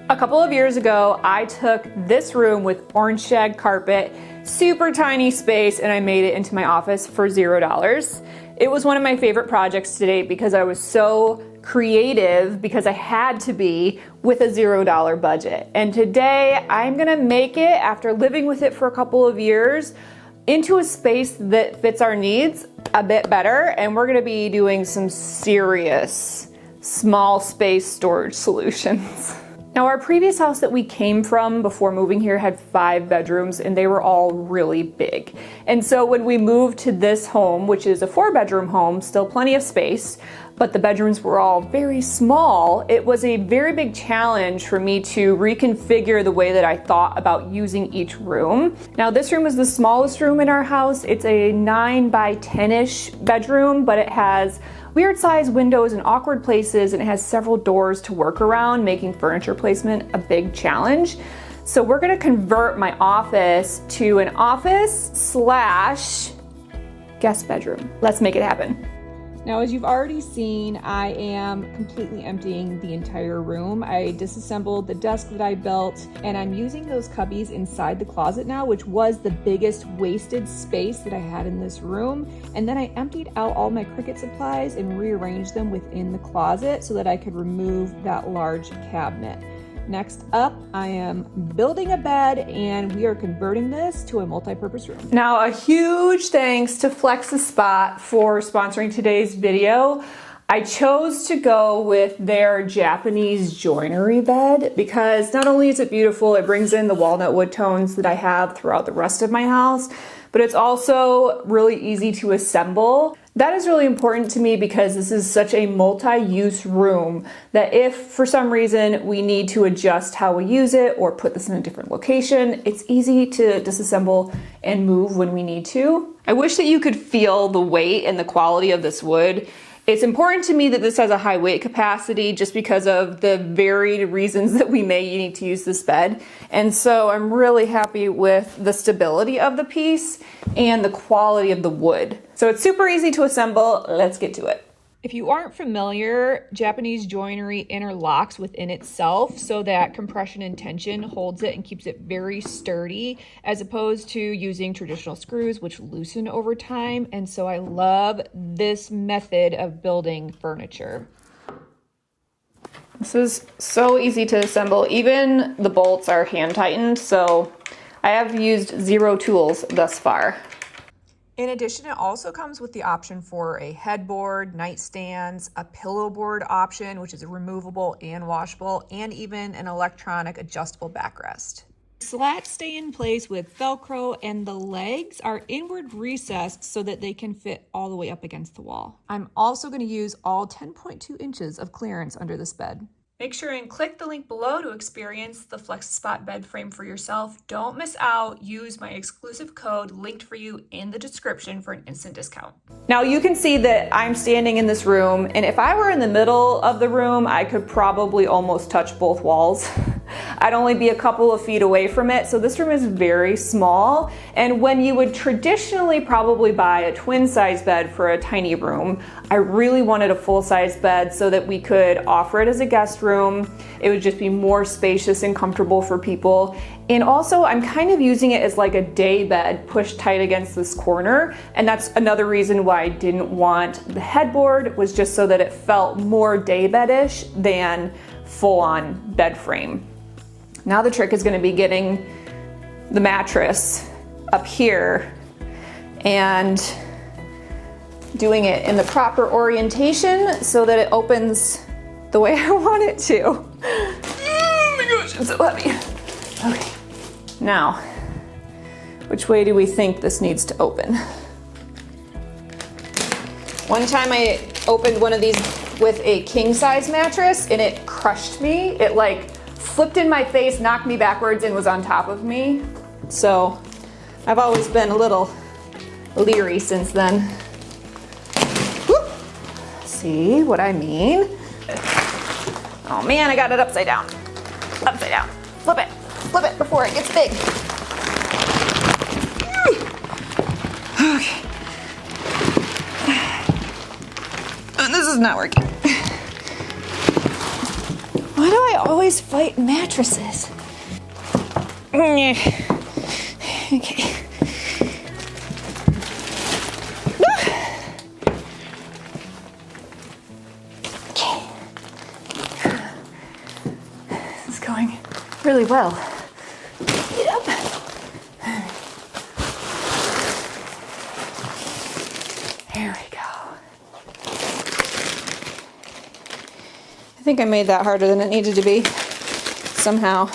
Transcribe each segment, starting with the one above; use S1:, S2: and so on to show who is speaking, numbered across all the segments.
S1: A couple of years ago, I took this room with orange shag carpet, super tiny space, and I made it into my office for $0. It was one of my favorite projects to date because I was so creative, because I had to be, with a $0 budget. And today, I'm gonna make it, after living with it for a couple of years, into a space that fits our needs a bit better, and we're gonna be doing some serious small space storage solutions. Now, our previous house that we came from before moving here had 5 bedrooms, and they were all really big. And so when we moved to this home, which is a 4-bedroom home, still plenty of space, but the bedrooms were all very small, it was a very big challenge for me to reconfigure the way that I thought about using each room. Now, this room is the smallest room in our house. It's a 9 by 10-ish bedroom, but it has weird size windows in awkward places, and it has several doors to work around, making furniture placement a big challenge. So we're gonna convert my office to an office slash guest bedroom. Let's make it happen. Now, as you've already seen, I am completely emptying the entire room. I disassembled the desk that I built, and I'm using those cubbies inside the closet now, which was the biggest wasted space that I had in this room. And then I emptied out all my Cricut supplies and rearranged them within the closet so that I could remove that large cabinet. Next up, I am building a bed, and we are converting this to a multi-purpose room. Now, a huge thanks to Flex the Spot for sponsoring today's video. I chose to go with their Japanese joinery bed because not only is it beautiful, it brings in the walnut wood tones that I have throughout the rest of my house, but it's also really easy to assemble. That is really important to me because this is such a multi-use room that if for some reason we need to adjust how we use it or put this in a different location, it's easy to disassemble and move when we need to. I wish that you could feel the weight and the quality of this wood. It's important to me that this has a high weight capacity just because of the varied reasons that we may need to use this bed. And so I'm really happy with the stability of the piece and the quality of the wood. So it's super easy to assemble. Let's get to it. If you aren't familiar, Japanese joinery interlocks within itself so that compression and tension holds it and keeps it very sturdy, as opposed to using traditional screws which loosen over time. And so I love this method of building furniture. This is so easy to assemble. Even the bolts are hand tightened, so I have used 0 tools thus far. In addition, it also comes with the option for a headboard, nightstands, a pillow board option, which is removable and washable, and even an electronic adjustable backrest. Slats stay in place with Velcro, and the legs are inward recessed so that they can fit all the way up against the wall. I'm also going to use all 10.2 inches of clearance under this bed. Make sure and click the link below to experience the Flex Spot bed frame for yourself. Don't miss out. Use my exclusive code linked for you in the description for an instant discount. Now you can see that I'm standing in this room, and if I were in the middle of the room, I could probably almost touch both walls. I'd only be a couple of feet away from it, so this room is very small. And when you would traditionally probably buy a twin size bed for a tiny room, I really wanted a full size bed so that we could offer it as a guest room. It would just be more spacious and comfortable for people. And also, I'm kind of using it as like a day bed pushed tight against this corner. And that's another reason why I didn't want the headboard, was just so that it felt more day bed-ish than full-on bed frame. Now the trick is going to be getting the mattress up here and doing it in the proper orientation so that it opens the way I want it to. Oh my gosh, it's so heavy. Okay, now, which way do we think this needs to open? One time I opened one of these with a king size mattress and it crushed me. It like flipped in my face, knocked me backwards, and was on top of me. So I've always been a little leery since then. Whoop. See what I mean? Oh man, I got it upside down. Upside down. Flip it before it gets big. Okay. This is not working. Why do I always fight mattresses? Okay. This is going really well. Yep. There we go. I think I made that harder than it needed to be somehow.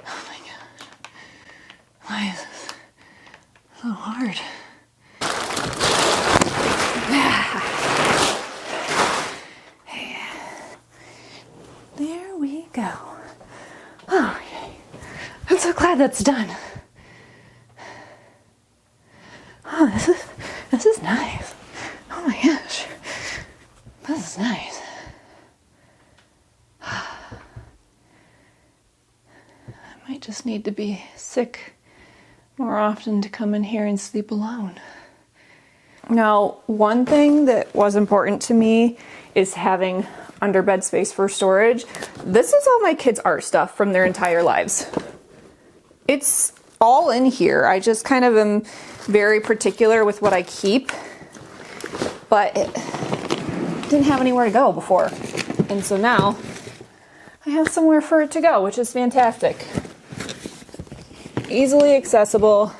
S1: Oh my gosh. Why is this so hard? There we go. Okay. I'm so glad that's done. Oh, this is nice. Oh my gosh. This is nice. I might just need to be sick more often to come in here and sleep alone. Now, one thing that was important to me is having underbed space for storage. This is all my kids' art stuff from their entire lives. It's all in here. I just kind of am very particular with what I keep, but it didn't have anywhere to go before. And so now I have somewhere for it to go, which is fantastic. Easily accessible.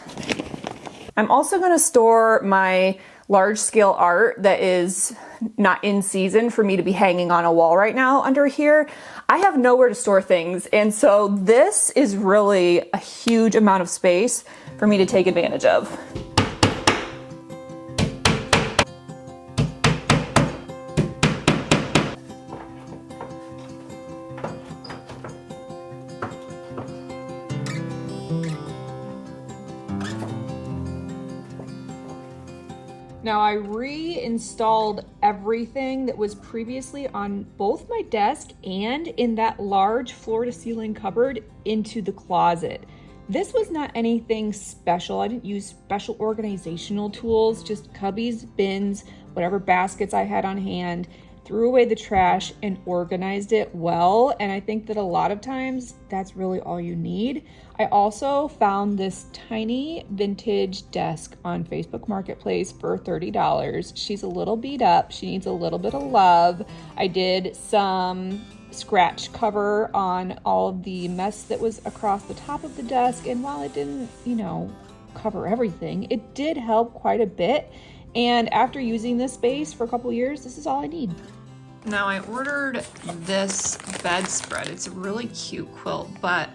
S1: I'm also going to store my large scale art that is not in season for me to be hanging on a wall right now under here. I have nowhere to store things, and so this is really a huge amount of space for me to take advantage of. Now I reinstalled everything that was previously on both my desk and in that large floor-to-ceiling cupboard into the closet. This was not anything special. I didn't use special organizational tools, just cubbies, bins, whatever baskets I had on hand, threw away the trash and organized it well. And I think that a lot of times that's really all you need. I also found this tiny vintage desk on Facebook Marketplace for $30. She's a little beat up. She needs a little bit of love. I did some scratch cover on all of the mess that was across the top of the desk. And while it didn't, cover everything, it did help quite a bit. And after using this space for a couple years, this is all I need. Now I ordered this bedspread. It's a really cute quilt, but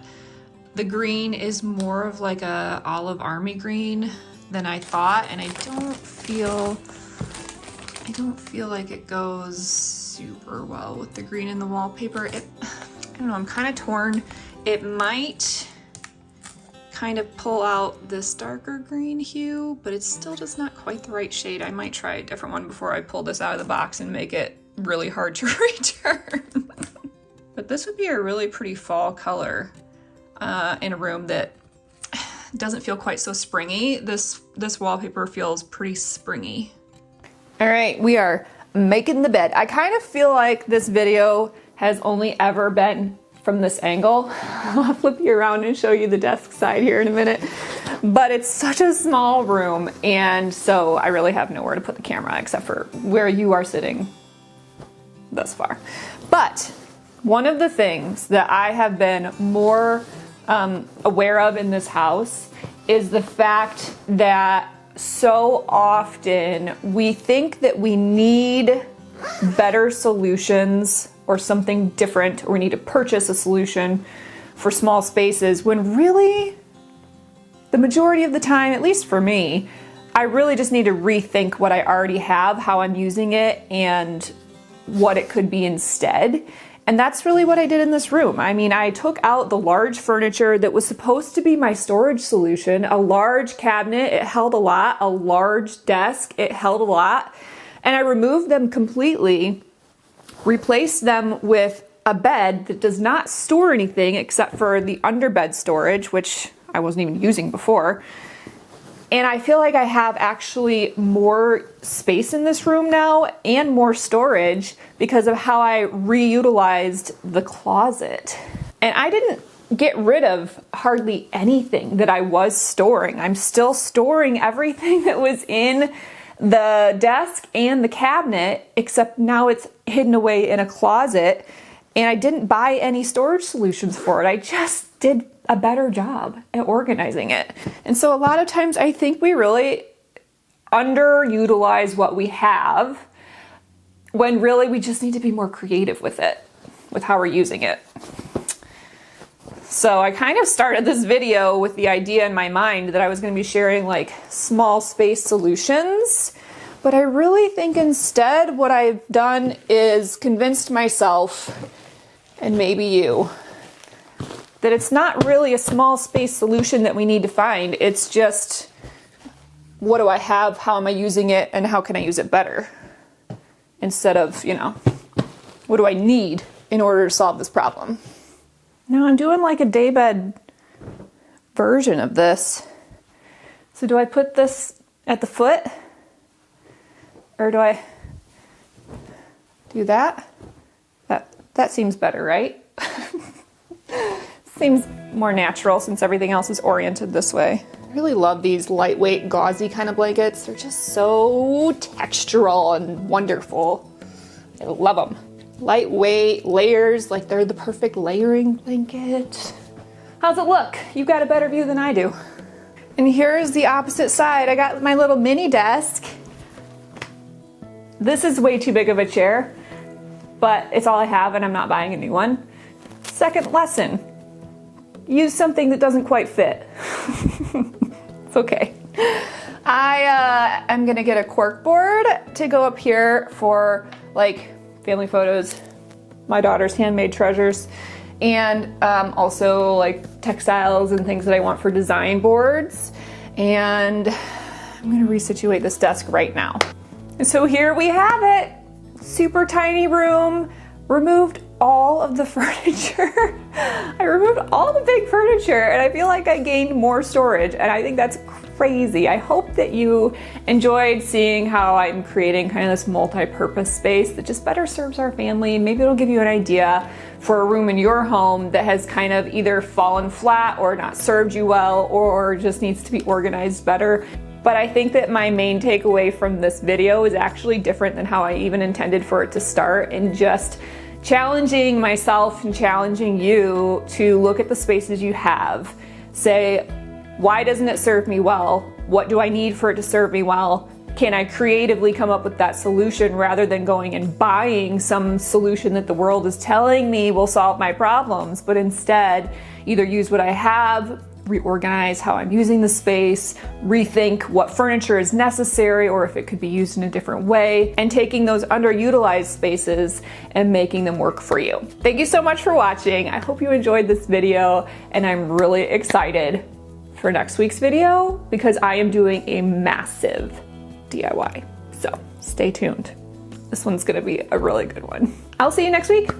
S1: the green is more of like a olive army green than I thought, and I don't feel like it goes super well with the green in the wallpaper. I don't know, I'm kind of torn. It might kind of pull out this darker green hue, but it's still just not quite the right shade. I might try a different one before I pull this out of the box and make it really hard to return. But this would be a really pretty fall color in a room that doesn't feel quite so springy. This wallpaper feels pretty springy. All right, we are making the bed. I kind of feel like this video has only ever been from this angle. I'll flip you around and show you the desk side here in a minute. But it's such a small room, and so I really have nowhere to put the camera except for where you are sitting thus far. But one of the things that I have been more aware of in this house is the fact that so often we think that we need better solutions or something different, or we need to purchase a solution for small spaces, when really the majority of the time, at least for me, I really just need to rethink what I already have, how I'm using it, and what it could be instead. And that's really what I did in this room. I mean, I took out the large furniture that was supposed to be my storage solution, a large cabinet, it held a lot, a large desk, it held a lot, and I removed them completely, replaced them with a bed that does not store anything except for the underbed storage, which I wasn't even using before. And I feel like I have actually more space in this room now and more storage because of how I reutilized the closet. And I didn't get rid of hardly anything that I was storing. I'm still storing everything that was in the desk and the cabinet, except now it's hidden away in a closet. And I didn't buy any storage solutions for it. I just did a better job at organizing it. And so a lot of times I think we really underutilize what we have when really we just need to be more creative with it, with how we're using it. So I kind of started this video with the idea in my mind that I was going to be sharing like small space solutions, but I really think instead what I've done is convinced myself, and maybe you, that it's not really a small space solution that we need to find. It's just, what do I have? How am I using it? And how can I use it better? Instead of, you know, what do I need in order to solve this problem? Now I'm doing like a daybed version of this. So do I put this at the foot? Or do I do that? That seems better, right? Seems more natural since everything else is oriented this way. I really love these lightweight, gauzy kind of blankets. They're just so textural and wonderful. I love them. Lightweight, layers, like they're the perfect layering blanket. How's it look? You've got a better view than I do. And here's the opposite side. I got my little mini desk. This is way too big of a chair, but it's all I have and I'm not buying a new one. Second lesson, use something that doesn't quite fit. It's okay. I am gonna get a cork board to go up here for like family photos, my daughter's handmade treasures, and also like textiles and things that I want for design boards. And I'm gonna resituate this desk right now. And so here we have it. Super tiny room, removed all of the furniture. I removed all the big furniture and I feel like I gained more storage, and I think that's crazy. I hope that you enjoyed seeing how I'm creating kind of this multi-purpose space that just better serves our family. Maybe it'll give you an idea for a room in your home that has kind of either fallen flat or not served you well or just needs to be organized better. But I think that my main takeaway from this video is actually different than how I even intended for it to start, and just challenging myself and challenging you to look at the spaces you have. Say, why doesn't it serve me well? What do I need for it to serve me well? Can I creatively come up with that solution rather than going and buying some solution that the world is telling me will solve my problems, but instead either use what I have, reorganize how I'm using the space, rethink what furniture is necessary or if it could be used in a different way, and taking those underutilized spaces and making them work for you. Thank you so much for watching. I hope you enjoyed this video, and I'm really excited for next week's video because I am doing a massive DIY. So stay tuned. This one's gonna be a really good one. I'll see you next week.